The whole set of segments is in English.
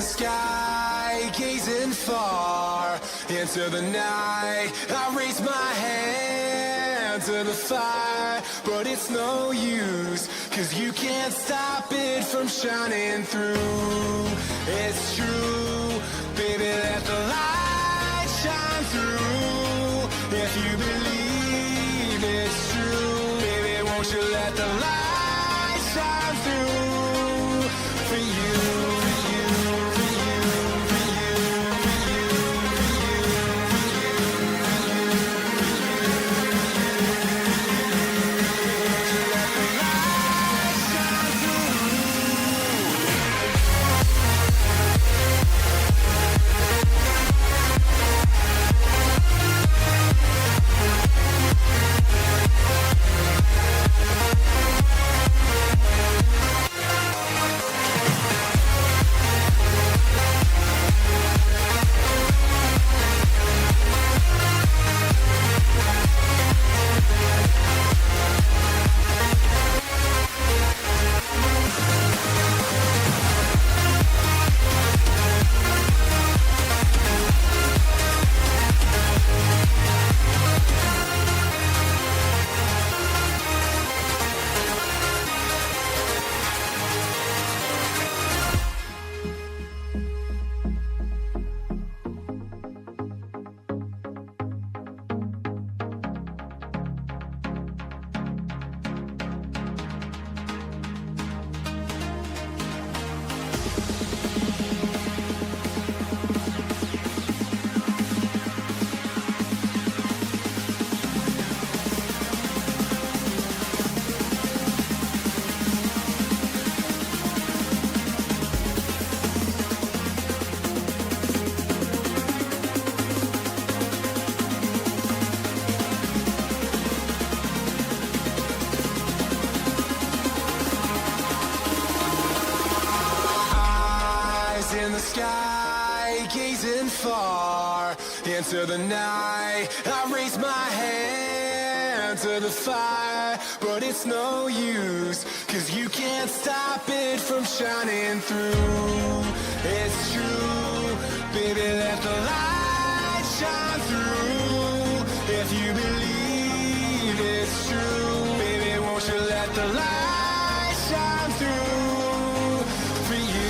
the sky, gazing far into the night. I raise my hand to the fire, but it's no use, 'cause you can't stop it from shining through. It's true, baby, let the light shine through. If you believe it's true, baby, won't you let the light shine through for you. In the sky, gazing far into the night. I raise my hand to the fire, but it's no use, 'cause you can't stop it from shining through. It's true, baby, let the light shine through. If you believe it's true, baby, won't you let the light shine through for you.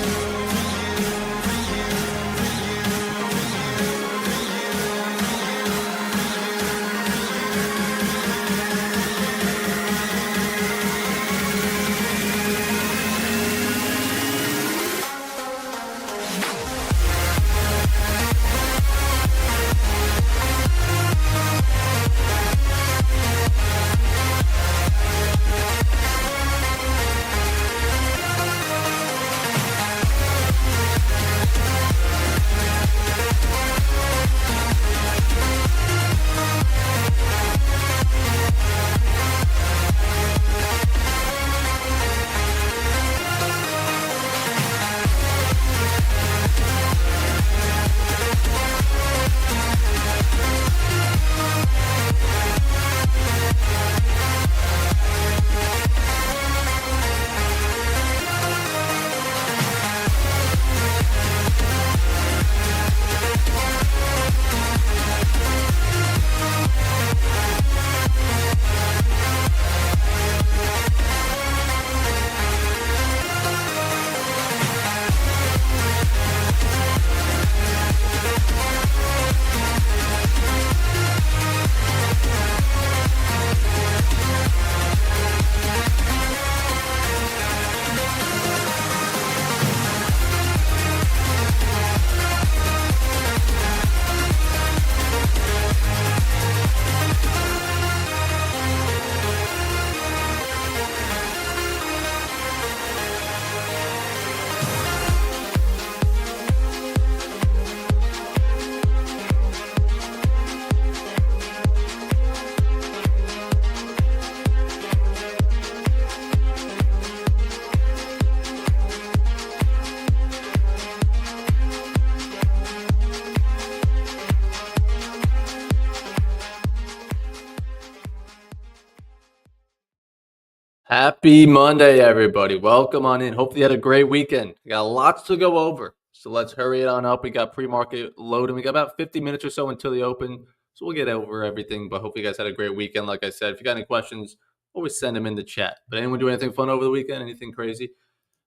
Happy Monday, everybody. Welcome on in. Hopefully you had a great weekend. We got lots to go over. So let's hurry it on up. We got pre-market loading. We got about 50 minutes or so until the open. So we'll get over everything. But hope you guys had a great weekend. Like I said, if you got any questions, always send them in the chat. But anyone do anything fun over the weekend? Anything crazy?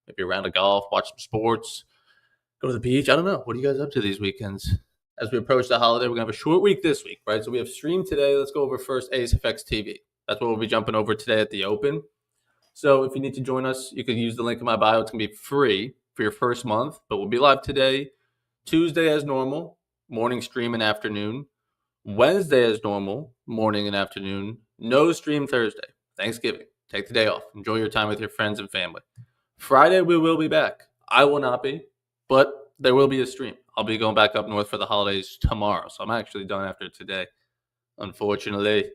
Maybe a round of golf, watch some sports, go to the beach. I don't know. What are you guys up to these weekends? As we approach the holiday, we're going to have a short week this week, right? So we have stream today. Let's go over first AceFX TV. That's what we'll be jumping over today at the open. So if you need to join us, you can use the link in my bio. It's going to be free for your first month, but we'll be live today, Tuesday as normal, morning stream and afternoon. Wednesday as normal, morning and afternoon. No stream Thursday, Thanksgiving. Take the day off. Enjoy your time with your friends and family. Friday, we will be back. I will not be, but there will be a stream. I'll be going back up north for the holidays tomorrow, so I'm actually done after today, unfortunately.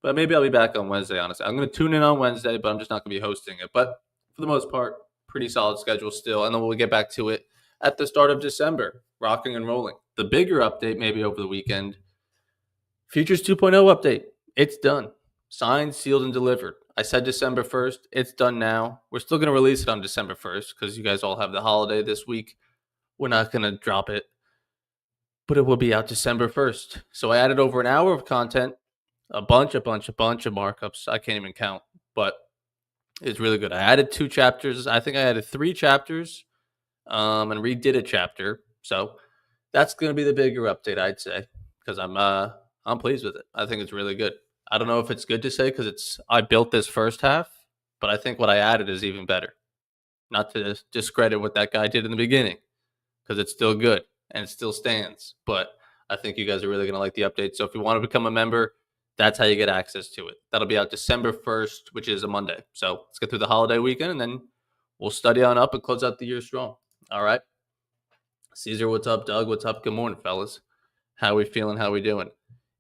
But maybe I'll be back on Wednesday, honestly. I'm going to tune in on Wednesday, but I'm just not going to be hosting it. But for the most part, pretty solid schedule still. And then we'll get back to it at the start of December, rocking and rolling. The bigger update maybe over the weekend, Futures 2.0 update. It's done. Signed, sealed, and delivered. I said December 1st. It's done now. We're still going to release it on December 1st because you guys all have the holiday this week. We're not going to drop it, but it will be out December 1st. So I added over an hour of content, a bunch of markups. I can't even count, but it's really good. I added 2 chapters. I think I added 3 chapters and redid a chapter. So that's going to be the bigger update, I'd say, because I'm pleased with it. I think it's really good. I don't know if it's good to say because I built this first half, but I think what I added is even better. Not to discredit what that guy did in the beginning, because it's still good and it still stands. But I think you guys are really going to like the update. So if you want to become a member, that's how you get access to it. That'll be out December 1st, which is a Monday. So let's get through the holiday weekend, and then we'll study on up and close out the year strong. All right. Caesar, what's up? Doug, what's up? Good morning, fellas. How we feeling? How we doing?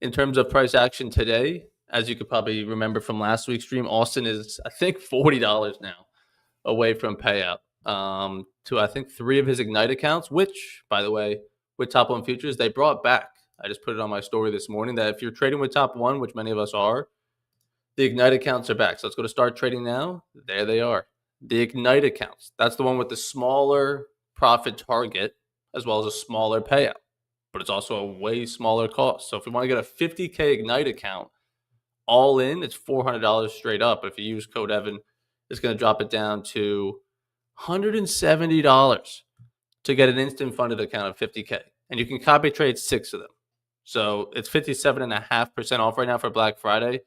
In terms of price action today, as you could probably remember from last week's stream, Austin is, I think, $40 now away from payout to, I think, 3 of his Ignite accounts, which, by the way, with Top One Futures, they brought back. I just put it on my story this morning that if you're trading with Top One, which many of us are, the Ignite accounts are back. So let's go to start trading now. There they are. The Ignite accounts. That's the one with the smaller profit target as well as a smaller payout. But it's also a way smaller cost. So if you want to get a 50K Ignite account, all in, it's $400 straight up. If you use code Evan, it's going to drop it down to $170 to get an instant funded account of 50K. And you can copy trade 6 of them. So it's 57.5% off right now for Black Friday,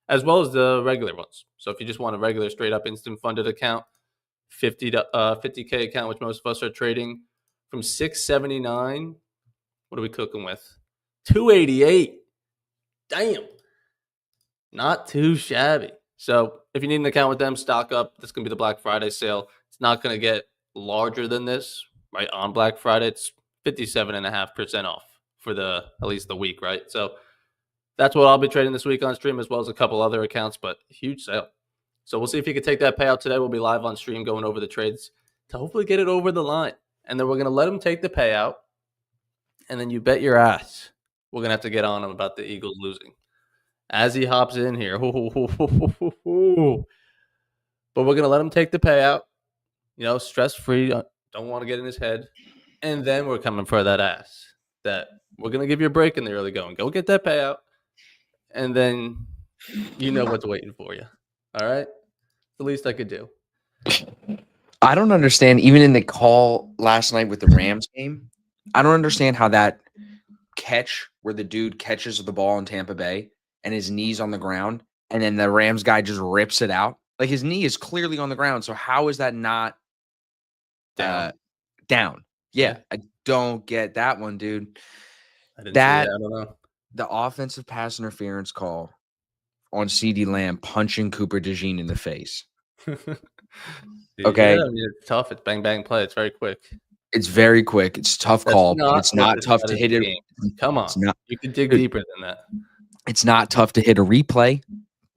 as well as the regular ones. So if you just want a regular straight up instant funded account, 50K account, which most of us are trading, from $679, what are we cooking with? $288. Damn. Not too shabby. So if you need an account with them, stock up. That's going to be the Black Friday sale. It's not going to get larger than this, right? On Black Friday, it's 57.5% off for at least the week, right? So that's what I'll be trading this week on stream, as well as a couple other accounts, but huge sale. So we'll see if you can take that payout today. We'll be live on stream going over the trades to hopefully get it over the line. And then we're going to let him take the payout. And then you bet your ass we're going to have to get on him about the Eagles losing as he hops in here. But we're going to let him take the payout, stress-free. Don't want to get in his head. And then we're coming for that ass. That we're going to give you a break in the early going. Go get that payout. And then you know what's waiting for you. All right? The least I could do. I don't understand, even in the call last night with the Rams game, I don't understand how that catch where the dude catches the ball in Tampa Bay and his knee's on the ground, and then the Rams guy just rips it out. Like, his knee is clearly on the ground, so how is that not down? Yeah, I don't get that one, dude. I didn't see that. I don't know. The offensive pass interference call on CeeDee Lamb punching Cooper DeJean in the face. Okay. Yeah, I mean, it's tough. It's bang, bang, play. It's very quick. It's very quick. It's a tough call. But it's not tough to hit it. Come on. You can dig deeper than that. It's not tough to hit a replay.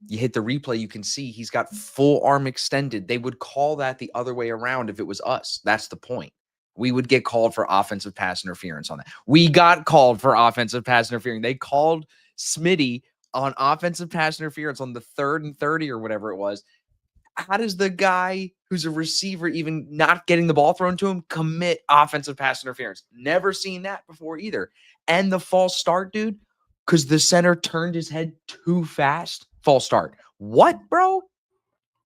You hit the replay, you can see he's got full arm extended. They would call that the other way around if it was us. That's the point. We would get called for offensive pass interference on that. We got called for offensive pass interference. They called Smitty on offensive pass interference on the 3rd and 30 or whatever it was. How does the guy who's a receiver even not getting the ball thrown to him commit offensive pass interference? Never seen that before either. And the false start, dude, because the center turned his head too fast. False start. What, bro?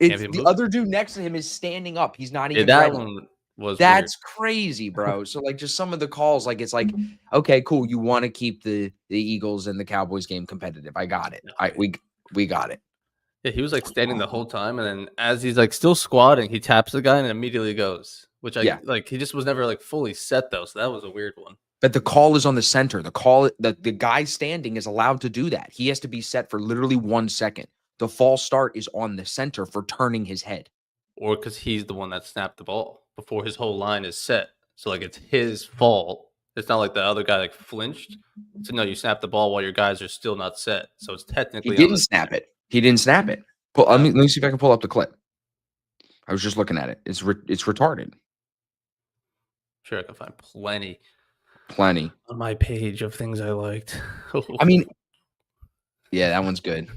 Can't It's be the moved. other dude next to him is standing up. He's not Yeah, even that ready. one was weird. That's crazy, bro. So like just some of the calls, like it's like, okay, cool. You want to keep the Eagles and the Cowboys game competitive. I got it. We got it. Yeah, he was like standing the whole time, and then as he's like still squatting, he taps the guy and immediately goes. Which Yeah. like he just was never like fully set though, so that was a weird one. But the call is on the center. The guy standing is allowed to do that. He has to be set for literally 1 second. The false start is on the center for turning his head. Or because he's the one that snapped the ball before his whole line is set. So like it's his fault. It's not like the other guy like flinched. So no, you snap the ball while your guys are still not set. So it's He technically on didn't the snap it. He didn't snap it. Let No. me see if I can pull up the clip. I was just looking at it. It's retarded. Sure, I can find plenty Plenty. on my page of things I liked. I mean, yeah, that one's good.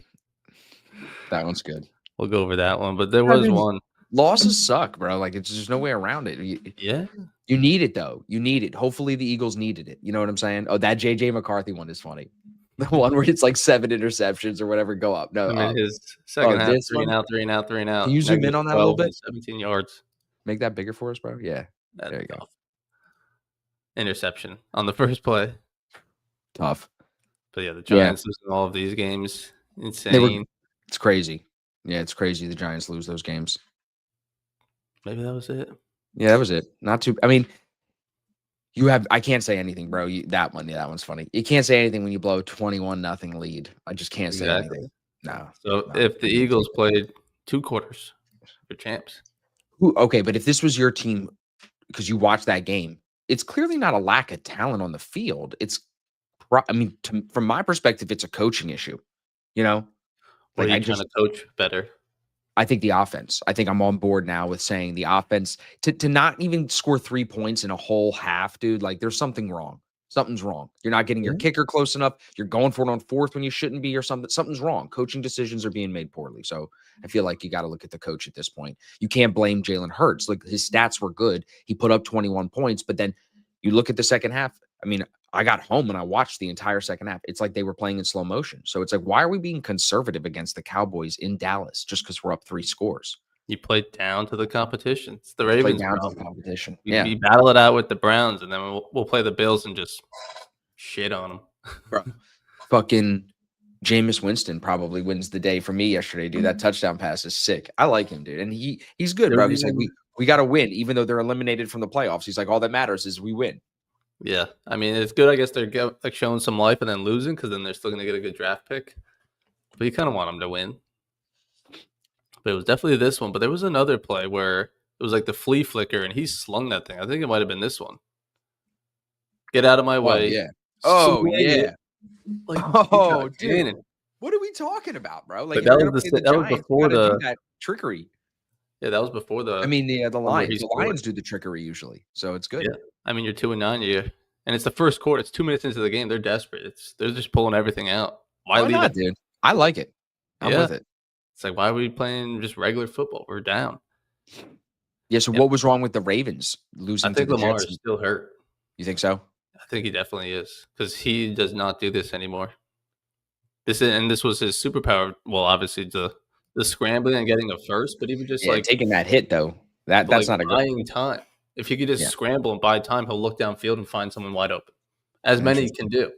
That one's good. We'll go over that one, but there was one. Losses suck, bro. Like there's no way around it. Yeah. You need it though. You need it. Hopefully the Eagles needed it. You know what I'm saying? Oh, that JJ McCarthy one is funny. The one where it's like 7 interceptions or whatever go up. No, I mean, his second half, this 3 and one? out, 3 and out, 3 and out. Can you zoom in Negative on that a little 12 and bit? 17 yards. Make that bigger for us, bro. Yeah. That's There you go. tough. Interception on the first play. Tough. But yeah, the Giants losing all of these games. They were, Insane. it's crazy. Yeah, it's crazy the Giants lose those games. Maybe that was it. Yeah, that was it. Not too. I mean, I can't say anything, bro. That one's funny. You can't say anything when you blow 21-0 lead. I just can't say anything. No. So if the Eagles played 2 quarters, they're champs. Okay, but if this was your team, because you watched that game, it's clearly not a lack of talent on the field. It's, I mean, from my perspective, it's a coaching issue. You know, Like I trying to coach better. I think the offense. I think I'm on board now with saying the offense to not even score 3 points in a whole half, dude. Like there's something wrong. Something's wrong. You're not getting your kicker close enough. You're going for it on 4th when you shouldn't be, or something. Something's wrong. Coaching decisions are being made poorly. So I feel like you got to look at the coach at this point. You can't blame Jalen Hurts. Like his stats were good. He put up 21 points, but then you look at the second half. I mean, I got home and I watched the entire second half. It's like they were playing in slow motion. So it's like, why are we being conservative against the Cowboys in Dallas just because we're up 3 scores? You play down to the competition. It's the Ravens. Down to the competition. You battle it out with the Browns, and then we'll play the Bills and just shit on them. Bro, fucking Jameis Winston probably wins the day for me yesterday, dude. That touchdown pass is sick. I like him, dude. And he's good, bro. He's like, we got to win, even though they're eliminated from the playoffs. He's like, all that matters is we win. Yeah. I mean, it's good. I guess they're like showing some life and then losing because then they're still going to get a good draft pick. But you kind of want them to win. But it was definitely this one. But there was another play where it was like the flea flicker, and he slung that thing. I think it might have been this one. Get out of my way. Yeah. Oh, yeah. Like, dude. What are we talking about, bro? Like, that was before that trickery. Yeah, that was before the. I mean, the Lions. The Lions do the trickery usually, so it's good. Yeah. I mean, you're 2-9, and it's the first quarter. It's 2 minutes into the game. They're desperate. They're just pulling everything out. Why leave it, dude? I like it. I'm with it. It's like, why are we playing just regular football? We're down. Yeah. So what was wrong with the Ravens losing? I think Lamar is still hurt. You think so? I think he definitely is because he does not do this anymore. This was his superpower. Well, obviously the scrambling and getting a first, but even just taking that hit though, that's not a good buying time. If he could just scramble and buy time, he'll look downfield and find someone wide open, as many can do.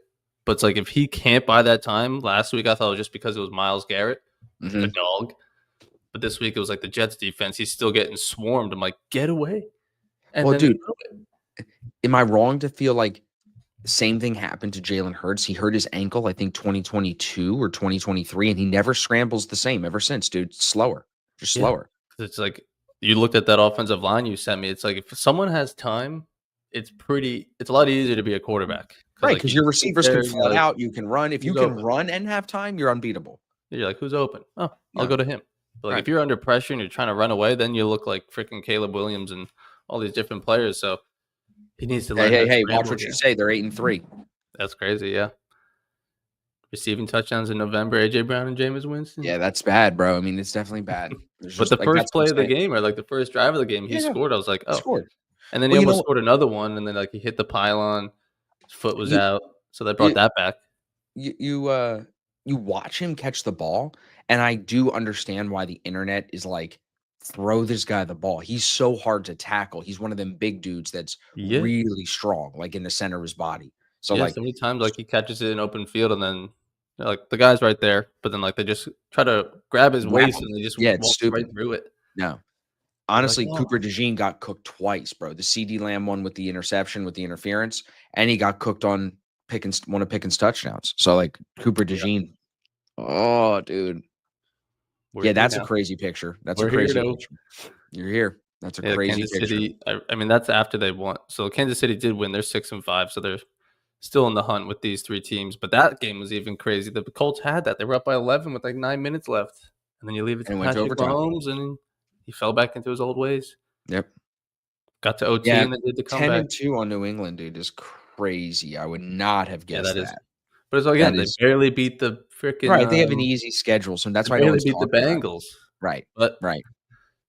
But it's like if he can't buy that time. Last week I thought it was just because it was Myles Garrett, the dog. But this week it was like the Jets defense. He's still getting swarmed. I'm like, get away. And well, dude, am I wrong to feel like the same thing happened to Jalen Hurts? He hurt his ankle, I think 2022 or 2023, and he never scrambles the same ever since, dude. Slower, just slower. It's like you looked at that offensive line you sent me. It's like if someone has time, it's a lot easier to be a quarterback. Right, because your receivers can flood out. You can run. If you can run and have time, you're unbeatable. You're like, who's open? Oh, I'll go to him. But if you're under pressure and you're trying to run away, then you look like freaking Caleb Williams and all these different players. So he needs to learn. Hey, watch what you say. They're 8-3. That's crazy, yeah. receiving touchdowns in November. AJ Brown and Jameis Winston. Yeah, that's bad, bro. I mean, it's definitely bad. There's But just the like first that's what play I'm of the saying. game, or like the first drive of the game, he Yeah, scored. I was like, he oh. scored. And then he Well, you know almost what? scored another one, and then like he hit the pylon, his foot was You out, so they brought you that back. you watch him catch the ball, and I do understand why the internet is like, throw this guy the ball. He's so hard to tackle. He's one of them big dudes that's Yeah, really strong, like in the center of his body. So yeah. like, So many times like he catches it in open field, and then like the guy's right there, but then like they just try to grab his wrap waist, him. and they just Yeah, it's walk right stupid. through it. No. You're like, Honestly, oh, Cooper DeJean got cooked twice, bro. The CD Lamb one with the interception, with the interference, and he got cooked on Pickens, one of Pickens' touchdowns. So like Cooper yeah, DeJean, oh dude, we're yeah, here that's a now. crazy picture. That's a We're here crazy now. picture. You're here. That's a Yeah, crazy Kansas picture. City. I mean, that's after they won. So Kansas City did win. They're 6-5, so they're still in the hunt with these three teams. But that game was even crazy. The Colts had that. They were up by 11 with like 9 minutes left, and then you leave it to And it went to Patrick overtime. Mahomes, and he fell back into his old ways. Yep. Got to OT, Yeah, and then did the ten comeback. and two on New England, dude, is crazy. I would not have Yeah, guessed that is. that. But it's That again, they is barely beat the freaking. right. They have an easy schedule, so that's They why no barely one's beat the talking about it. Bengals. Right. But Right.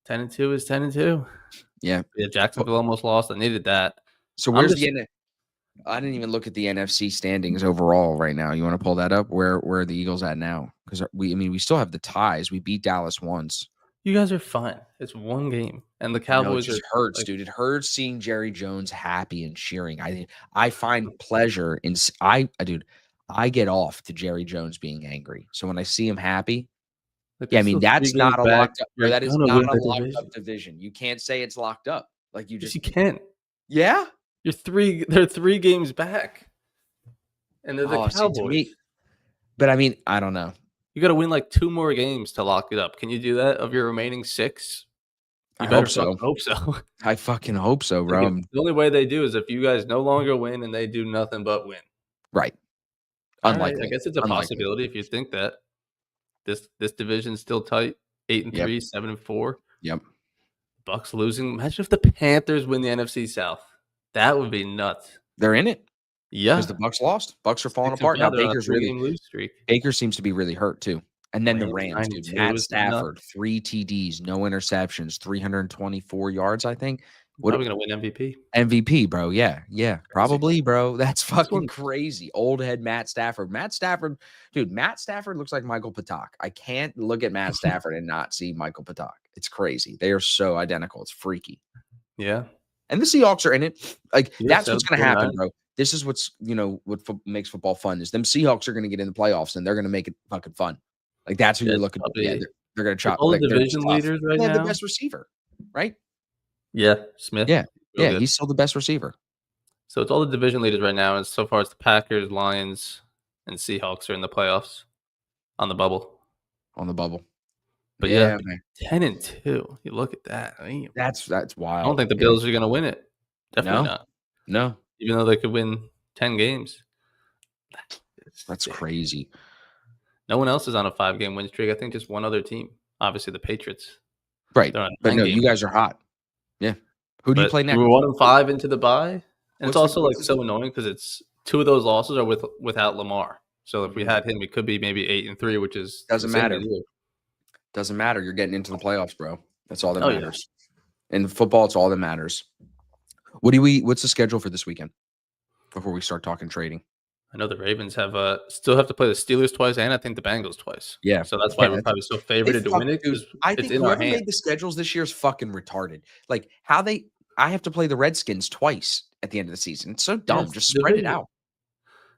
10-2 is 10-2. Yeah. Yeah, Jacksonville almost lost. I needed that. So I'm where's just the I didn't even look at the NFC standings overall right now. You want to pull that up? Where are the Eagles at now? Because we still have the ties. We beat Dallas once. you guys are fine. It's one game, and the I know it Cowboys are just hurts, like dude. It hurts seeing Jerry Jones happy and cheering. I find pleasure in I get off to Jerry Jones being angry. So when I see him happy, like yeah, they're I mean still 3 that's games not a back. locked up, or You're that is gonna not win a the locked division. up division. You can't say it's locked up. Like you Yes, just you can. yeah. They're 3 games back, and they're the Oh, see to Cowboys. me, but I mean I don't know. You gotta win, like, 2 more games to lock it up. Can you do that of your remaining 6? I You better hope fucking so. hope so. I fucking hope so, Like, bro. if the only way they do is if you guys no longer win and they do nothing but win. Right. Alright, I Unlikely. guess it's a Unlikely. possibility if you think that. This division's still tight, 8 and Yep. 3, 7 and 4. Yep. Bucks losing. Imagine if the Panthers win the NFC South. That would be nuts. They're in it because Yeah. the Bucks lost. Bucks are falling 6 and apart 5, now. they're on a 3-game lose streak. Baker seems to be really hurt too. And then the Rams Rams, dude. 9-2 Matt is nuts. Stafford, 3 TDs, no interceptions, 324 yards, I think. What Probably gonna win MVP. MVP, bro? Yeah, yeah, Crazy. probably, bro. That's This fucking one crazy. Old head Matt Stafford. Matt Stafford, dude. Matt Stafford looks like Michael Patak. I can't look at Matt Stafford and not see Michael Patak. It's crazy. They are so identical. It's freaky. Yeah. And the Seahawks are in it. Like Yeah, that's what's going to happen, 7-49. bro. This is what's what makes football fun is them Seahawks are going to get in the playoffs and they're going to make it fucking fun. Like that's who Yeah, you're it's looking. Yeah, probably they're going to with chop. all the Like they're division tough. leaders right They have the now. best receiver, right? Yeah, Smith. Yeah, Real yeah. good. He's still the best receiver So it's all the division leaders right now, and so far it's the Packers, Lions, and Seahawks are in the playoffs on the bubble. on the bubble. But yeah, Yeah, man. 10-2. You look at that. I mean, That's I wild. don't think the Yeah. Bills are gonna win it. Definitely No, not. no, Even though they could win 10 games. that's Sick. crazy. No one else is on a 5-game win streak. I think just one other team. Obviously the Patriots. Right, They're on a but no, 9-game you win guys are streak. hot. Yeah. Who do you But play next? we were 1-5 into the bye. And What's it's the- also like what's the- so annoying because it's 2 of those losses are without Lamar. So if we had him, it could be maybe 8-3, which is Doesn't the same matter. as you. Doesn't matter. You're getting into the playoffs, bro. That's all that Oh, yeah. matters. In football, it's all that matters. What's the schedule for this weekend before we start talking trading? I know the Ravens have still have to play the Steelers twice, and I think the Bengals twice. Yeah. So that's why Yeah, we're probably so favored to win it dude, because I it's think in our whoever hands. made the schedules this year is fucking retarded. Like I have to play the Redskins twice at the end of the season. It's so dumb. it's Just spread it division. out.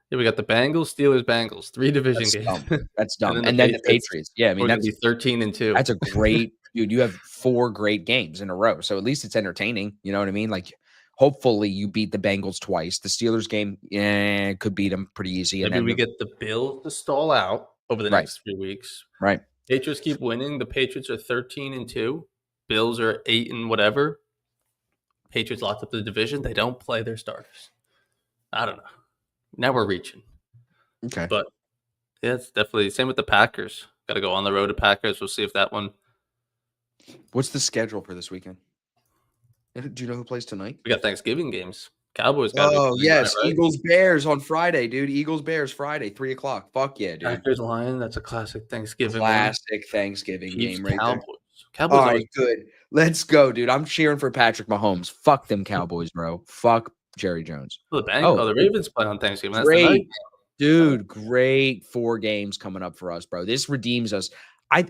Yeah, we got the Bengals, Steelers, Bengals, 3 division That's games. dumb. That's dumb. And And then then the Patriots. Yeah, I mean We're gonna be 13-2. that's a great dude. You have 4 great games in a row. So at least it's entertaining. You know what I mean? Like hopefully you beat the Bengals twice. The Steelers game, could beat them pretty easy. And Maybe then we get the Bills to stall out over the Right. next 3 weeks. right. Patriots keep winning. The Patriots are 13-2. Bills are 8 and whatever. Patriots locked up the division. They don't play their starters. I don't know. Now we're reaching. Okay. But yeah, it's definitely same with the Packers. Got to go on the road to Packers. We'll see if that one. What's the schedule for this weekend? Do you know who plays tonight? We got Thanksgiving games. Cowboys got to be Oh, playing tonight, yes. right? Eagles Bears on Friday, dude. Eagles Bears Friday, 3:00. Fuck yeah, dude. Packers Lions. That's a classic Thanksgiving one. Classic Thanksgiving Chiefs game right there. Cowboys. All Cowboys always. right, good. Let's go, dude. I'm cheering for Patrick Mahomes. Fuck them Cowboys, bro. Fuck Jerry Jones. Oh, Oh, the Ravens play on Thanksgiving. That's the night. great. Dude, great 4 games coming up for us, bro. This redeems us.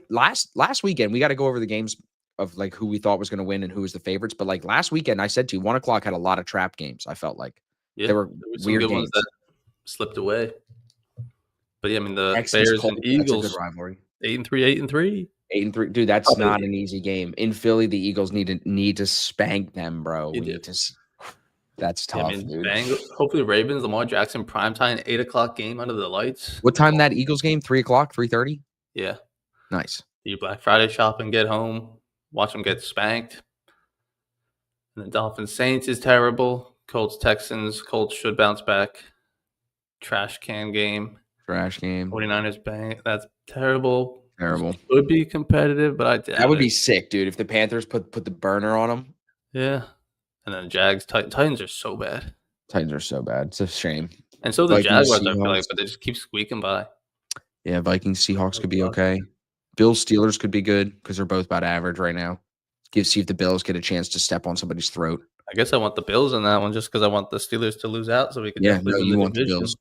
Last weekend, we got to go over the games of like who we thought was going to win and who was the favorites. But like last weekend, I said to you, 1:00 had a lot of trap games. I felt like Yeah, there were some weird good ones games. that slipped away. But yeah, I mean the Texans, Bears Colts, and that's a good Eagles, rivalry. 8-3, 8-3. 8-3, dude. That's Probably. not an easy game. In Philly, the Eagles need to spank them, bro. You We do. need to. That's Yeah, I tough, mean, dude. hopefully Ravens, Lamar Jackson, primetime, 8:00 game under the lights. What time that Eagles game? 3:00, 3:30. Yeah. Nice. You Black Friday shopping, get home, watch them get spanked. And the Dolphins Saints is terrible. Colts Texans, Colts should bounce back. Trash can game. Trash game. 49ers bang. That's terrible. Terrible. Would be competitive, but I doubt That would be it. sick, dude. If the Panthers put the burner on them. Yeah. And then Jags, Titans are so bad. Titans are so bad. It's a shame. And so the Vikings, Jaguars, I feel like, Seahawks. but they just keep squeaking by. Yeah, Vikings, Seahawks could be Seahawks. okay. Bills, Steelers could be good because they're both about average right now. See if the Bills get a chance to step on somebody's throat. I guess I want the Bills in that one just because I want the Steelers to lose out so we can Yeah, definitely no, win you the want the division. Bills.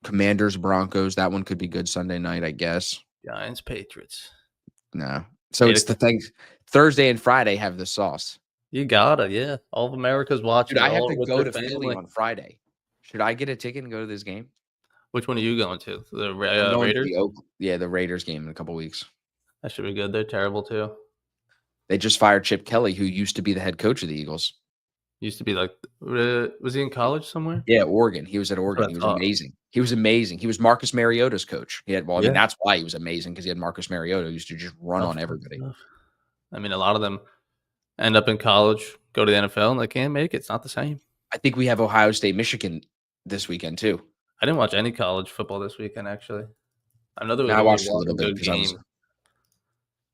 Commanders, Broncos. That one could be good Sunday night, I guess. Giants, Patriots. No. So Yeah, it's the thing. Thursday and Friday have the sauce. You gotta, yeah. All of America's watching. Dude, I have all to with go their to Philly family. on Friday. Should I get a ticket and go to this game? Which one are you going to? The I'm going to Raiders? the Raiders game in a couple weeks. That should be good. They're terrible too. They just fired Chip Kelly, who used to be the head coach of the Eagles. Used to be like, was he in college somewhere? Yeah, Oregon. He was at Oregon. what I He was thought. amazing. He was amazing. He was Marcus Mariota's coach. He had, well, I mean, Yeah. that's why he was amazing because he had Marcus Mariota who used to just run on everybody. I mean, a lot of them end up in college, go to the NFL, and they can't make it. It's not the same. I think we have Ohio State, Michigan this weekend too. I didn't watch any college football this weekend, actually. I know there was I only watched a one little bit good because I was. game.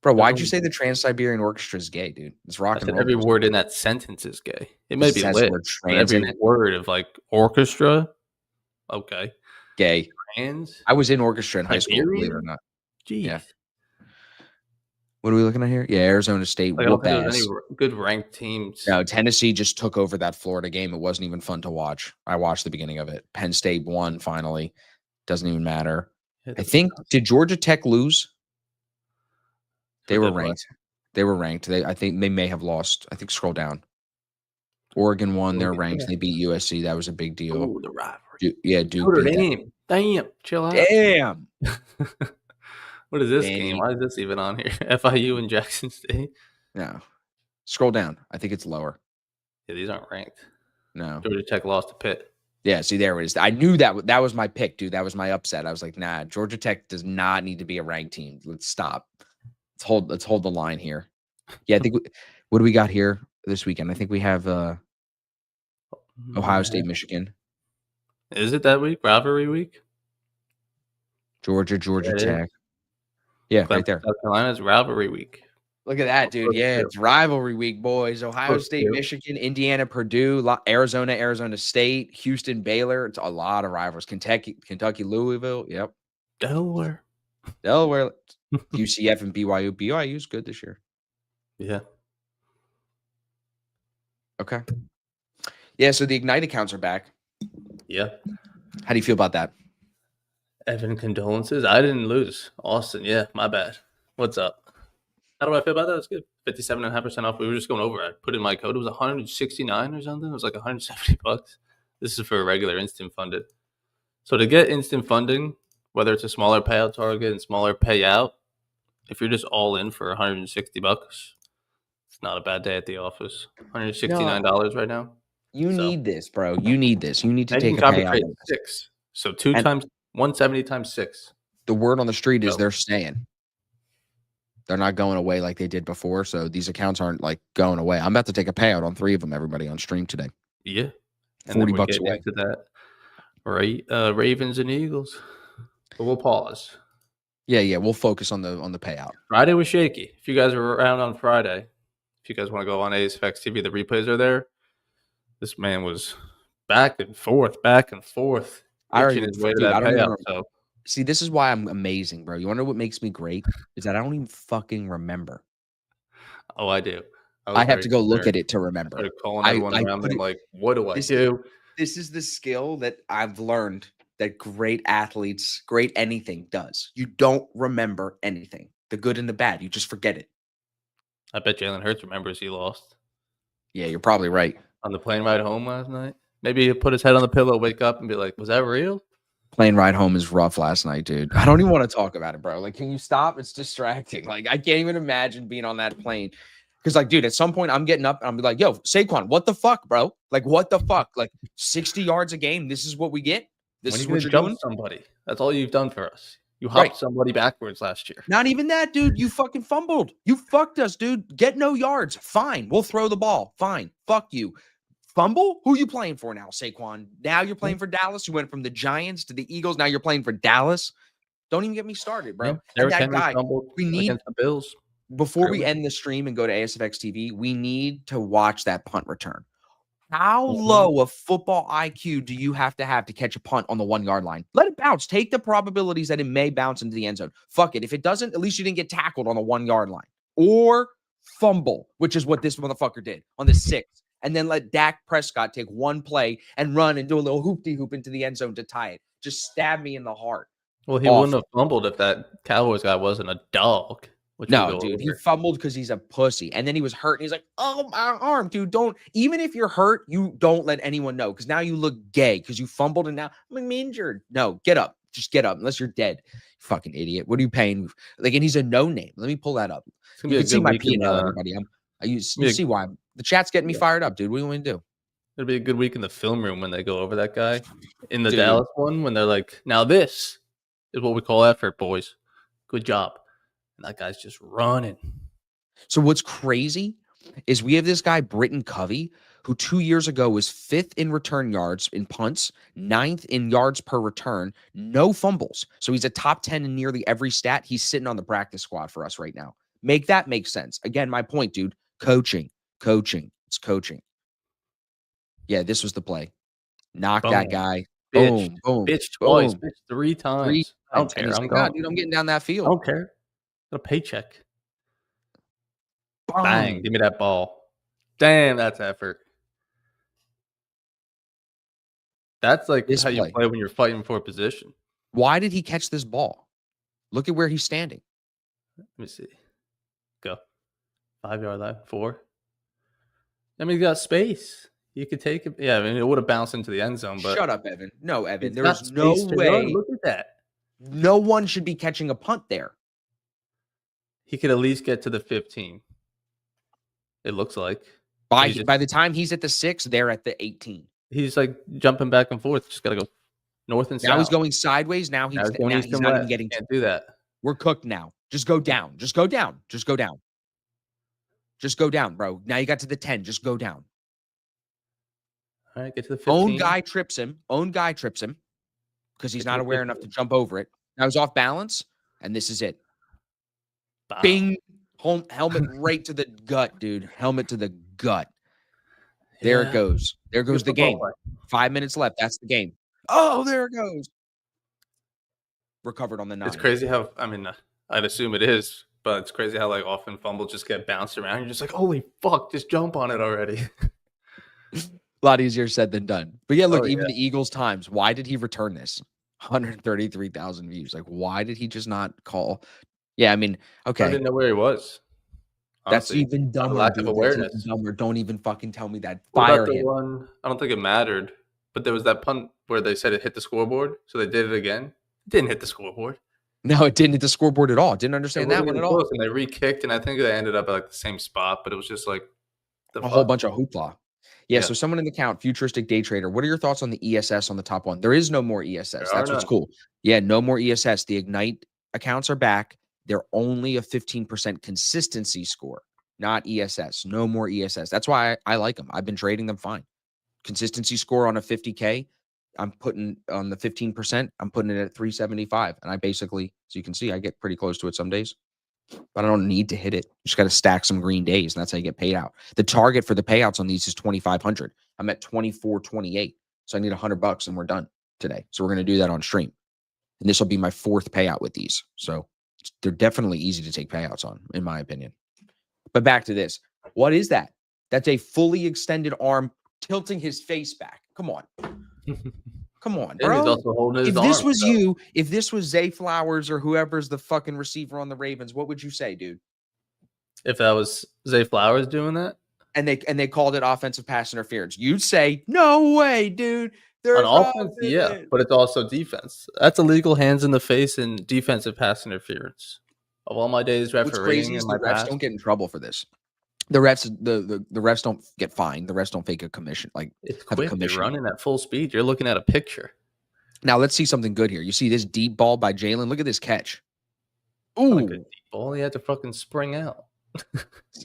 Bro, why'd you Definitely. say the Trans-Siberian Orchestra is gay, dude? It's rock I and said roll. every word in that sentence is gay. It may be Has lit, the word but trans every in it. word of like orchestra, okay. Gay. Trans, I was in orchestra in high school, believe it or Siberian? not. Jeez. Yeah. What are we looking at here? Yeah, Arizona State Like, I don't whoop think there's ass. any good ranked teams. No, Tennessee just took over that Florida game. It wasn't even fun to watch. I watched the beginning of it. Penn State won finally. Doesn't even matter. Yeah, I think, did Georgia Tech lose? They were did what? ranked. They were ranked. I think they may have lost. I think scroll down. Oregon won. They're Oregon, ranked. yeah. They beat USC. That was a big deal. Oh, the rivalry. Yeah, Duke Notre beat them. Dame. Damn, chill out. Damn. What is this Danny. game? Why is this even on here? FIU and Jackson State. No. Scroll down. I think it's lower. Yeah, these aren't ranked. No. Georgia Tech lost to Pitt. Yeah, see, there it is. I knew that was my pick, dude. That was my upset. I was like, nah, Georgia Tech does not need to be a ranked team. Let's stop. Let's hold the line here. Yeah, I think what do we got here this weekend? I think we have Ohio State, Michigan, Is it that week? Rivalry week? Georgia Yeah, it is. Tech. Yeah, right Clemson, there. South Carolina's rivalry week. Look at that, dude. Close Yeah, to. it's rivalry week, boys. Ohio Close State, to. Michigan, Indiana, Purdue, Arizona State, Houston, Baylor. It's a lot of rivals. Kentucky, Louisville. Yep. Delaware. Delaware, UCF, and BYU. BYU's good this year. Yeah. Okay. Yeah, so the Ignite accounts are back. Yeah. How do you feel about that? Evan, condolences. I didn't lose. Austin, yeah, my bad. What's up? How do I feel about that? It's good. 57.5% off. We were just going over. I put in my code. It was 169 or something. It was like 170 bucks. This is for a regular instant funded. So to get instant funding, whether it's a smaller payout target and smaller payout, if you're just all in for 160 bucks, it's not a bad day at the office. $169 right now. You So- need this, bro. You need this. You need to And you take can a payout. arbitrate 6. So 2 And- times 170 times 6. The word on the street is So- they're staying. They're not going away like they did before. So these accounts aren't like going away. I'm about to take a payout on 3 of them, everybody on stream today. Yeah. And 40 then we're bucks getting away. into that. Right. Ravens and Eagles. But we'll pause. Yeah. We'll focus on the payout. Friday was shaky. If you guys were around on Friday, if you guys want to go on ASFX TV, the replays are there. This man was back and forth, back and forth, I already, itching his way to dude, I that don't even payout. remember. So See, this is why I'm amazing, bro. You wanna know what makes me great? Is that I don't even fucking remember. oh, I do. I was I have very to go look concerned. at it to I remember. started calling everyone I around me. put I'm it like, what do I this do? this is the skill that I've learned that great athletes, great anything does. You don't remember anything, the good and the bad. You just forget it. I bet Jalen Hurts remembers he lost Yeah, you're probably right. on the plane ride home last night. Maybe he'll put his head on the pillow, wake up, and be like, was that real? Plane ride home is rough last night, dude. I don't even want to talk about it, bro. Like, can you stop? It's distracting. Like, I can't even imagine being on that plane. Because, like, dude, at some point I'm getting up and I'm like, yo, Saquon, what the fuck, bro? Like, what the fuck? Like, 60 yards a game. This is what we get. This When are is you what going to you're jump doing. somebody? That's all you've done for us. You Right. hopped somebody backwards last year. Not even that, dude. You fucking fumbled. You fucked us, dude. Get no yards. Fine. We'll throw the ball. Fine. Fuck you. Fumble? Who you playing for now, Saquon? Now you're playing for Dallas. You went from the Giants to the Eagles. Now you're playing for Dallas. Don't even get me started, Yeah, bro. And Derrick that Henry guy, fumbled we need, against the Bills. before we Early. end the stream and go to ASFX TV, we need to watch that punt return. How Mhm. low of football IQ do you have to catch a punt on the 1 yard line? Let it bounce. Take the probabilities that it may bounce into the end zone. Fuck it. If it doesn't, at least you didn't get tackled on the 1 yard line or fumble, which is what this motherfucker did on the 6th. And then let Dak Prescott take one play and run and do a little hoop-de-hoop into the end zone to tie it. Just stab me in the heart. Well, he wouldn't Awful. have fumbled if that Cowboys guy wasn't a dog, which we'll No, go dude, he over. fumbled because he's a pussy. And then he was hurt. And he's like, oh, my arm, dude. Don't, even if you're hurt, you don't let anyone know because now you look gay because you fumbled and now I'm injured. No, get up. Just get up unless you're dead. Fucking idiot. What are you paying? Like, and he's a no name. Let me pull that up. It's gonna You be a can see good my week in P&L, the. everybody. You Be a, see why. The chat's getting me yeah, fired up, dude. What do you want me to do? it'll be a good week in the film room when they go over that guy in the Dude. Dallas one when they're like, now this is what we call effort, boys. Good job. And that guy's just running. So what's crazy is we have this guy, Britton Covey, who 2 years ago was 5th in return yards in punts, 9th in yards per return, no fumbles. So he's a top 10 in nearly every stat. He's sitting on the practice squad for us right now. Make that make sense. Again, my point, dude. Coaching. It's coaching. Yeah, this was the play. Knock Boom. that guy. Bitch. Boom, boom, Bitch twice. boom. Bitch 3 3 times. I don't times. And care. he's I'm like, nah, gone. dude, I'm getting down that I field. don't care. Got a paycheck. Bang. Bang. Give me that ball. Damn, that's effort. That's like This how you play. play when you're fighting for a position. Why did he catch this ball? Look at where he's standing. Let me see. Go. 5 yard line. 4. I mean, you got space. You could take it. Yeah, I mean, it would have bounced into the end zone, but Shut up, Evan. No, Evan. he's got There's no space to way. run. Look at that. No one should be catching a punt there. He could at least get to the 15. It looks like. By He's the time he's at the 6, they're at the 18. He's like jumping back and forth. Just got to go north and south. Now he's going sideways. Now Now he's he's going east and not even west. getting. Can't do that. We're cooked now. Just go down. Just go down. Just go down. Just go down, bro. Now you got to the 10. Just go down. All right, get to the 15. Own guy trips him because he's Get to not the aware enough to 15. jump over it. Now he's off balance, and this is it. Bam. Bing. Helmet right to the gut, dude. Helmet to the gut. There Yeah. it goes. There goes the Good football game. play. 5 minutes left. That's the game. Oh, there it goes. Recovered on the 9. It's crazy how, I mean, I'd assume it is, but it's crazy how like often fumbles just get bounced around. You're just like, holy fuck, just jump on it already. A lot easier said than done. But yeah, look, Oh, even yeah. the Eagles Times, why did he return this? 133,000 views. Like, why did he just not call? Yeah, I mean, I okay. didn't know where he was. That's Honestly, even out of dumber, lack dude. of That's awareness. even dumber. Don't even fucking tell me that. What Fire about the him. one? I don't think it mattered, but there was that punt where they said it hit the scoreboard, so they did it again. It didn't hit the scoreboard. No, it didn't hit the scoreboard at all. Didn't It understand wasn't that one even at all. close, and they re-kicked, and I think they ended up at like the same spot, but it was just like the A whole fuck? bunch of hoopla. Yeah, Yeah. so someone in the count, futuristic day trader. What are your thoughts on the ESS on the top one? There is no more ESS. There are That's what's none. cool. Yeah, no more ESS. The Ignite accounts are back. They're only a 15% consistency score, not ESS. No more ESS. That's why I like them. I've been trading them fine. Consistency score on a 50K, I'm putting on the 15%, I'm putting it at 375. And I basically, as you can see, I get pretty close to it some days. But I don't need to hit it. Just got to stack some green days, and that's how you get paid out. The target for the payouts on these is 2,500. I'm at 2428. So I need $100 and we're done today. So we're going to do that on stream. And this will be my 4th payout with these. So they're definitely easy to take payouts on, in my opinion. But back to this. What is that? That's a fully extended arm tilting his face back. Come on. Come on, And bro. he's also holding his If arm. this was you, if this was Zay Flowers or whoever's the fucking receiver on the Ravens, what would you say, dude? If that was Zay Flowers doing that? And they called it offensive pass interference. You'd say, no way, dude. There's On offense, yeah, but it's also defense. That's illegal hands in the face and defensive pass interference. Of all my days What's refereeing crazy in is my the refs past, don't get in trouble for this. The refs, the refs don't get fined. The refs don't fake a commission, like it's have a quick. They're commission. running at full speed. You're looking at a picture. Now let's see something good here. You see this deep ball by Jalen? Look at this catch. Not a Ooh, good deep ball. He had to fucking spring out.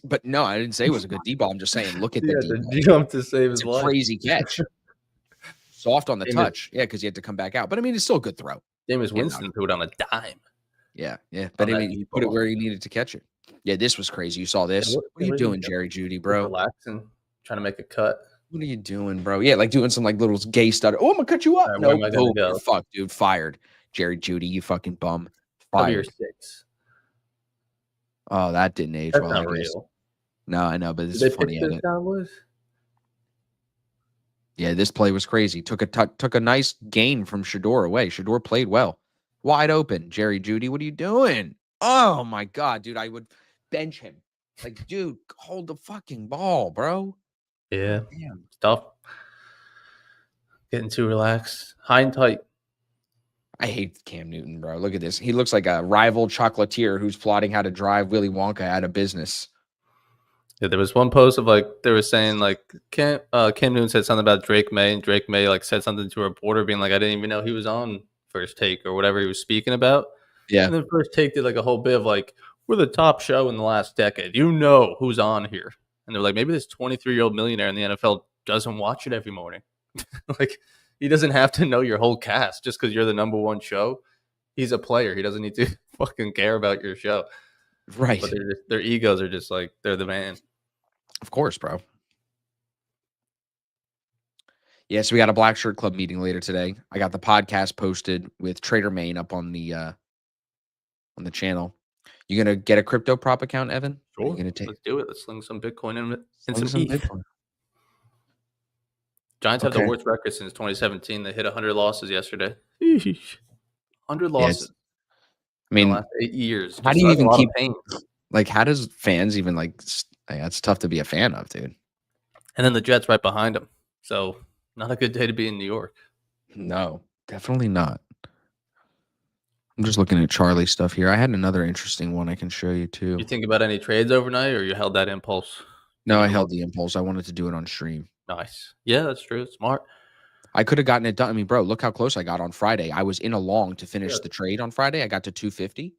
but no, I didn't say it was a good deep ball. I'm just saying, look at He the had deep to ball. jump to save It's his a life. crazy catch. Soft on the Jameis- touch. Yeah, because he had to come back out. But I mean, it's still a good throw. Jameis Yeah, Winston threw it on a dime. Yeah. But On I that mean, he deep put it ball. where he needed to catch it. Yeah, this was crazy. You saw this. what- What are you what are you doing, doing? Jerry Judy, Just bro? relaxing, trying to make a cut. What are you doing, bro? Yeah, like doing some like little gay stutter. Oh, I'm gonna cut you up. All right, No, where am I gonna boom, go? you're fucked, dude. Fired. Jerry Judy, you fucking bum. Cover your Fired. 6. Oh, that didn't age That's well, not I guess. real. No, I know, but Did it's they funny pick at this it. Cowboys? Yeah, this play was crazy. Took a nice gain from Shador away. Shador played well. Wide open. Jerry Judy, what are you doing? Oh my god, dude. I would bench him. Like, dude, hold the fucking ball, bro. Yeah, Damn. it's tough. Getting too relaxed. High and tight. I hate Cam Newton, bro. Look at this. He looks like a rival chocolatier who's plotting how to drive Willy Wonka out of business. Yeah, there was one post of like they were saying like Cam Newton said something about Drake May, and Drake May like said something to a reporter being like, I didn't even know he was on First Take or whatever he was speaking about. Yeah. And then First Take did like a whole bit of like, we're the top show in the last decade. You know who's on here. And they're like, maybe this 23-year-old millionaire in the NFL doesn't watch it every morning. Like, he doesn't have to know your whole cast just because you're the number one show. He's a player. He doesn't need to fucking care about your show. Right. But their egos are just like, they're the man. Of course, bro. Yeah, so we got a Black Shirt Club meeting later today. I got the podcast posted with Trader Main up on the channel. You gonna get a crypto prop account, Evan? Are you Sure. gonna take Let's do it. Let's sling some Bitcoin in it and sling some ETH. Bitcoin? Giants have the Okay. worst record since 2017. They hit 100 losses yesterday. 100 losses I mean, in the last 8 years. how Just do you that's a even lot of keep pain. like? How does fans even like? That's tough to be a fan of, dude. And then the Jets right behind them. So not a good day to be in New York. No, definitely not. I'm just looking at Charlie stuff here. I had another interesting one I can show you too. You think about any trades overnight, or you held that impulse? No, I Even held the impulse. I wanted to do it on stream. Nice. Yeah, that's true. Smart. I could have gotten it done. I mean, bro, look how close I got on Friday. I was in a long to finish Yeah. the trade on Friday. I got to 250.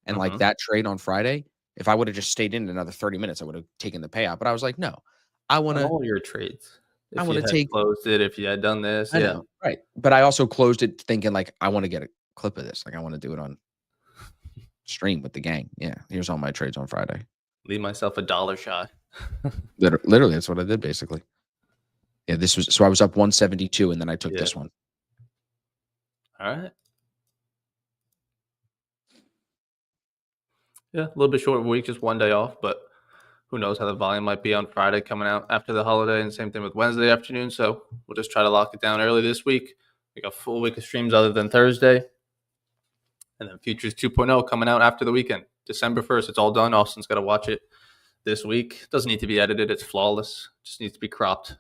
And like Mhm. that trade on Friday, if I would have just stayed in another 30 minutes, I would have taken the payout. But I was like, no, I want On to. all your trades. I If wanna you had take- closed it, if you had done this, I yeah. know, right. But I also closed it thinking like I want to get a clip of this. Like I want to do it on stream with the gang. Yeah. Here's all my trades on Friday. Leave myself $1 shy. Literally, that's what I did basically. Yeah, this was so I was up 172 and then I took Yeah. this one. All right. Yeah, a little bit short of a week, just one day off, but who knows how the volume might be on Friday coming out after the holiday, and same thing with Wednesday afternoon. So we'll just try to lock it down early this week. We got a full week of streams other than Thursday. And then Futures 2.0 coming out after the weekend. December 1st, it's all done. Austin's got to watch it this week. Doesn't need to be edited. It's flawless. Just needs to be cropped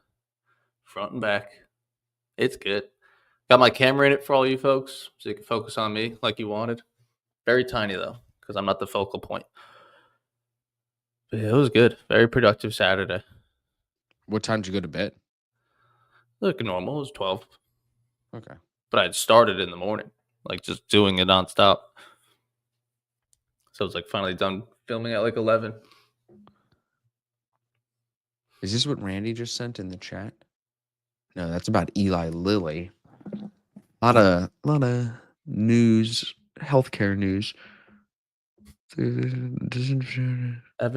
front and back. It's good. Got my camera in it for all you folks, so you can focus on me like you wanted. Very tiny, though, because I'm not the focal point. But yeah, it was good. Very productive Saturday. What time did you go to bed? Like normal, it was 12. Okay. But I had started in the morning, like just doing it nonstop. So I was like finally done filming at like 11. Is this what Randy just sent in the chat? No, that's about Eli Lilly. A lot of news, healthcare news. Evan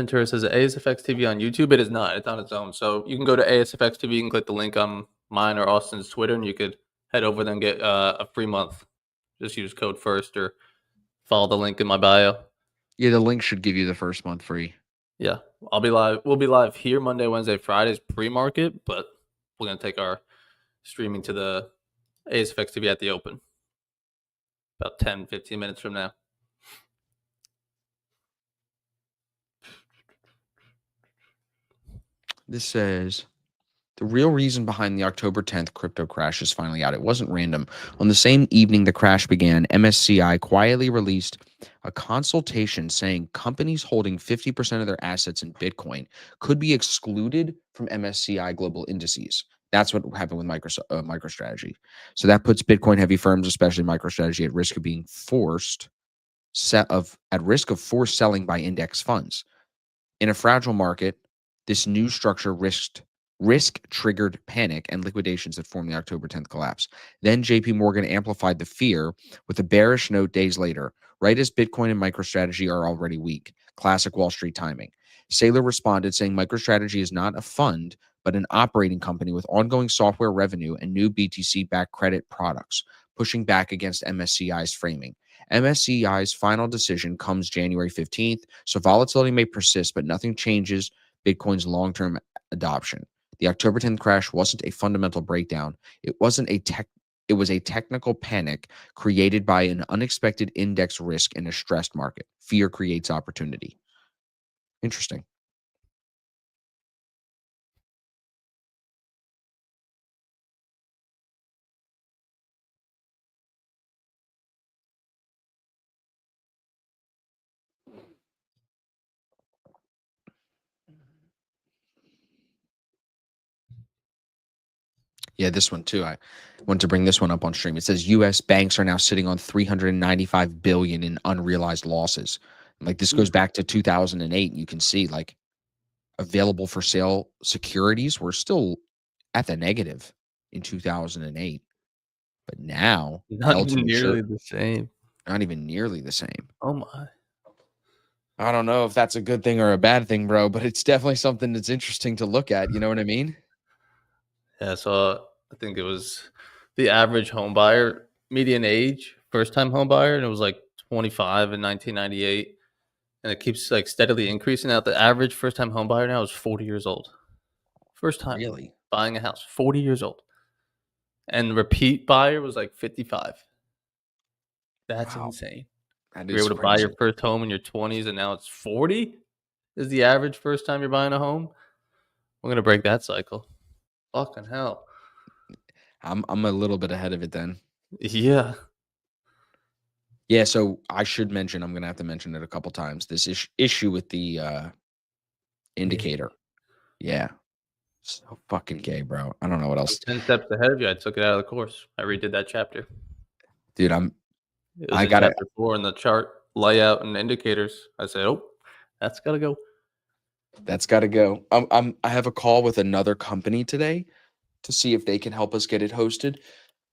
Turris says ASFX TV on YouTube. It is not. It's on its own. So you can go to ASFX TV and click the link on mine or Austin's Twitter, and you could head over there and get a free month. Just use code FIRST or follow the link in my bio. Yeah, the link should give you the first month free. Yeah, I'll be live. We'll be live here Monday, Wednesday, Fridays pre-market, but we're gonna take our streaming to the ASFX TV at the open about 10, 15 minutes from now. This says the real reason behind the October 10th crypto crash is finally out. It wasn't random. On the same evening the crash began, MSCI quietly released a consultation saying companies holding 50% of their assets in Bitcoin could be excluded from MSCI global indices. That's what happened with MicroStrategy. So that puts Bitcoin heavy firms, especially MicroStrategy, at risk of being forced forced selling by index funds. In a fragile market, this new structure risk-triggered panic and liquidations that formed the October 10th collapse. Then JP Morgan amplified the fear with a bearish note days later, right as Bitcoin and MicroStrategy are already weak. Classic Wall Street timing. Saylor responded saying MicroStrategy is not a fund, but an operating company with ongoing software revenue and new BTC-backed credit products, pushing back against MSCI's framing. MSCI's final decision comes January 15th, so volatility may persist, but nothing changes Bitcoin's long-term adoption. The October 10th crash wasn't a fundamental breakdown. It was a technical panic created by an unexpected index risk in a stressed market. Fear creates opportunity. Interesting. Yeah, this one too. I want to bring this one up on stream. It says U.S. banks are now sitting on $395 billion in unrealized losses. Like this goes back to 2008. You can see like available for sale securities were still at the negative in 2008, but now Not held to even nearly maturity, the same. not even nearly the same. Oh my. I don't know if that's a good thing or a bad thing, bro, but it's definitely something that's interesting to look at. You know what I mean? Yeah, so I think it was the average home buyer, median age, first time home buyer, and it was like 25 in 1998. And it keeps like steadily increasing. Now the average first time home buyer now is 40 years old. First time Really? buying a house, 40 years old. And the repeat buyer was like 55. That's Wow. insane. That You're is able to buy your crazy. first home in your 20s and now it's 40 is the average first time you're buying a home. We're going to break that cycle. Fucking hell. I'm a little bit ahead of it then. Yeah. Yeah, so I should mention, I'm going to have to mention it a couple times. This issue with the indicator. Yeah. So fucking gay, bro. I don't know what I'm else. 10 steps ahead of you. I took it out of the course. I redid that chapter. Dude, It was I in got to chapter 4 in the chart layout and indicators. I said, oh, that's got to go. That's got to go. I have a call with another company today to see if they can help us get it hosted.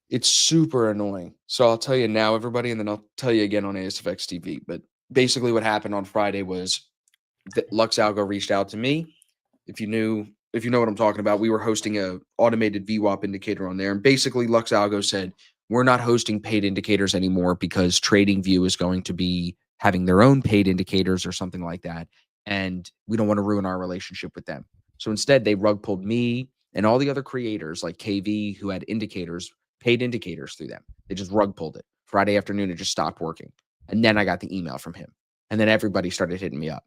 It's super annoying. So I'll tell you now, everybody, and then I'll tell you again on ASFX TV. But basically, what happened on Friday was that Lux Algo reached out to me. If you know what I'm talking about, we were hosting a automated VWAP indicator on there, and basically Lux Algo said we're not hosting paid indicators anymore because TradingView is going to be having their own paid indicators or something like that, and we don't want to ruin our relationship with them. So instead, they rug pulled me and all the other creators like KV who had paid indicators through them. They just rug pulled it. Friday afternoon, it just stopped working, and then I got the email from him, and then everybody started hitting me up.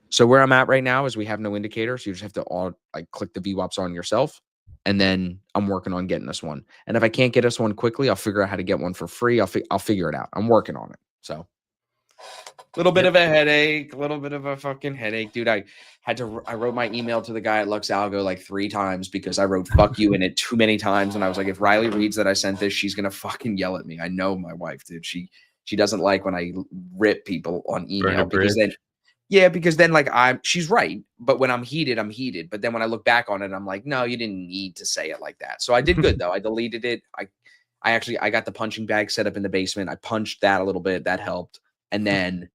So where I'm at right now is we have no indicators. You just have to click the VWAPs on yourself. And then I'm working on getting us one. And if I can't get us one quickly, I'll figure out how to get one for free. I'll figure it out. I'm working on it. So a little bit of a headache, a little bit of a fucking headache, dude. I wrote my email to the guy at Lux Algo like 3 times because I wrote fuck you in it too many times. And I was like, if Riley reads that I sent this, she's going to fucking yell at me. I know my wife, dude. She doesn't like when I rip people on email because then like she's right. But when I'm heated, I'm heated. But then when I look back on it, I'm like, no, you didn't need to say it like that. So I did good though. I deleted it. I got the punching bag set up in the basement. I punched that a little bit. That helped. And then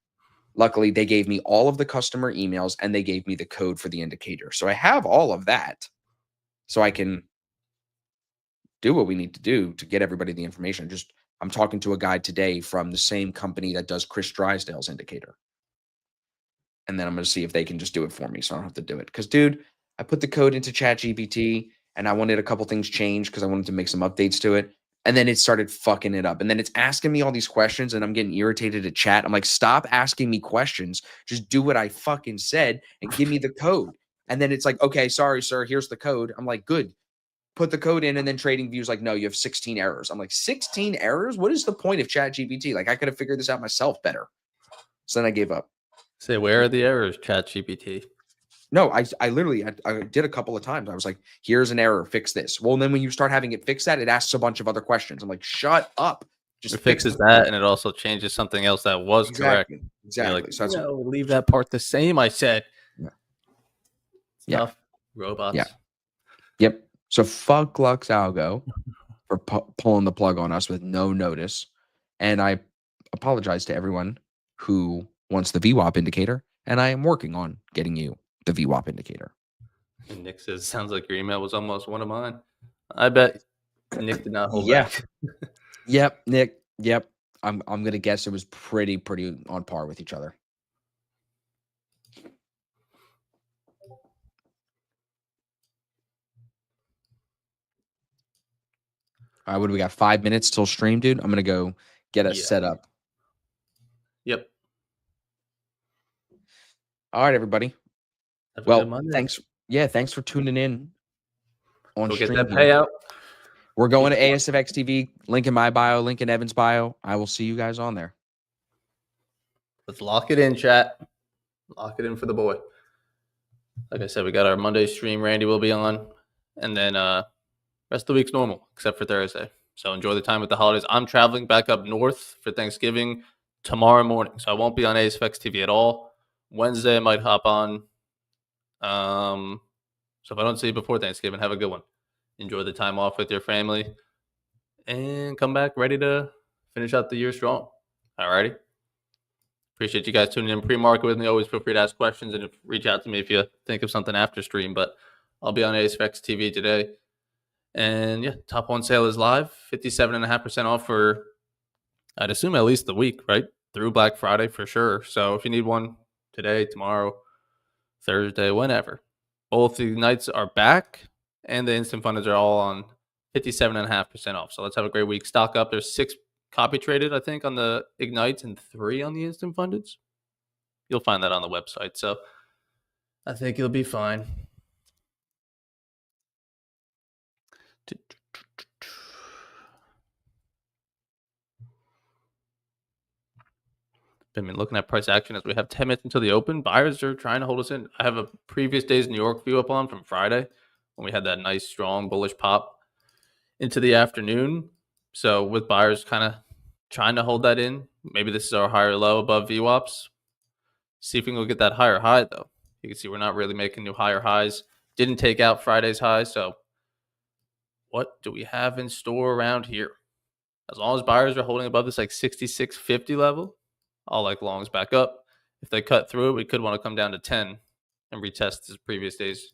luckily they gave me all of the customer emails and they gave me the code for the indicator. So I have all of that. So I can do what we need to do to get everybody the information. I'm talking to a guy today from the same company that does Chris Drysdale's indicator. And then I'm going to see if they can just do it for me so I don't have to do it. Because, dude, I put the code into ChatGPT and I wanted a couple things changed because I wanted to make some updates to it. And then it started fucking it up. And then it's asking me all these questions and I'm getting irritated at chat. I'm like, stop asking me questions. Just do what I fucking said and give me the code. And then it's like, okay, sorry, sir, here's the code. I'm like, good. Put the code in, and then TradingView's like, no, you have 16 errors. I'm like, 16 errors? What is the point of ChatGPT? Like, I could have figured this out myself better. So then I gave up. Say, where are the errors, ChatGPT? No, I literally I did a couple of times. I was like, here's an error, fix this. Well, and then when you start having it fix that, it asks a bunch of other questions. I'm like, shut up. Just It fixes that, and it also changes something else that was correct. Exactly. Like, So that's leave that part the same, I said. Yeah. Stuff. Robots. Yeah. Yep. So fuck Lux Algo for pulling the plug on us with no notice. And I apologize to everyone who wants the VWAP indicator. And I am working on getting you the VWAP indicator. And Nick says, sounds like your email was almost one of mine. I bet Nick did not hold back. Yep, Nick. Yep. I'm gonna guess it was pretty on par with each other. All right, what do we got? 5 minutes till stream, dude. I'm gonna go get us set up. Yep. All right, everybody. Have a good Monday. Thanks. Yeah, thanks for tuning in on Go stream. get that payout. We're going to ASFX TV. Link in my bio, link in Evan's bio. I will see you guys on there. Let's lock it in, chat. Lock it in for the boy. Like I said, we got our Monday stream. Randy will be on. And then rest of the week's normal, except for Thursday. So enjoy the time with the holidays. I'm traveling back up north for Thanksgiving tomorrow morning. So I won't be on ASFX TV at all. Wednesday, I might hop on. So if I don't see you before Thanksgiving, have a good one. Enjoy the time off with your family. And come back ready to finish out the year strong. Alrighty. Appreciate you guys tuning in pre-market with me. Always feel free to ask questions and reach out to me if you think of something after stream. But I'll be on ASFX TV today. And yeah, top one sale is live. 57.5% off for, I'd assume, at least the week, right? Through Black Friday for sure. So if you need one today, tomorrow, Thursday, whenever. Both the nights are back and the instant funders are all on 57.5% off. So let's have a great week. Stock up. There's 6 copy traded, I think, on the Ignites and 3 on the instant fundeds. You'll find that on the website. So I think you'll be fine. Been looking at price action as we have 10 minutes until the open. Buyers are trying to hold us in. I have a previous day's New York view up on from Friday when we had that nice, strong, bullish pop into the afternoon. So with buyers kind of trying to hold that in, maybe this is our higher low above VWAPs. See if we can go get that higher high, though. You can see we're not really making new higher highs. Didn't take out Friday's high, so what do we have in store around here? As long as buyers are holding above this like 66.50 level, I'll like longs back up. If they cut through it, we could want to come down to 10 and retest this previous day's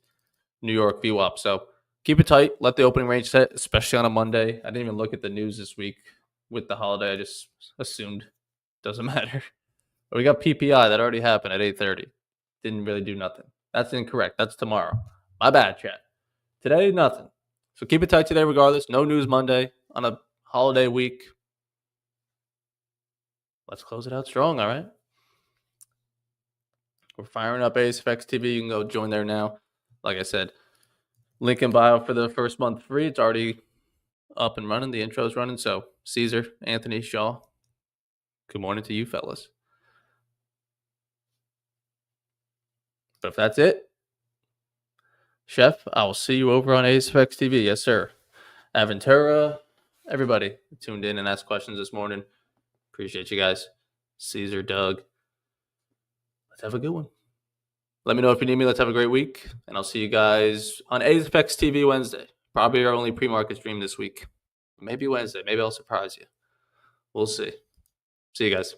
New York VWAP. So keep it tight. Let the opening range set, especially on a Monday. I didn't even look at the news this week with the holiday. I just assumed it doesn't matter. But we got PPI that already happened at 8:30. Didn't really do nothing. That's incorrect. That's tomorrow. My bad, chat. Today, nothing. So keep it tight today regardless. No news Monday on a holiday week. Let's close it out strong, all right? We're firing up ASFX TV. You can go join there now. Like I said, link in bio for the first month free. It's already up and running. The intro's running. So Caesar, Anthony, Shaw, good morning to you fellas. But if that's it, Chef, I will see you over on ASFX TV. Yes, sir. Aventura, everybody tuned in and asked questions this morning. Appreciate you guys. Caesar, Doug. Let's have a good one. Let me know if you need me. Let's have a great week. And I'll see you guys on ASFX TV Wednesday. Probably our only pre-market stream this week. Maybe Wednesday. Maybe I'll surprise you. We'll see. See you guys.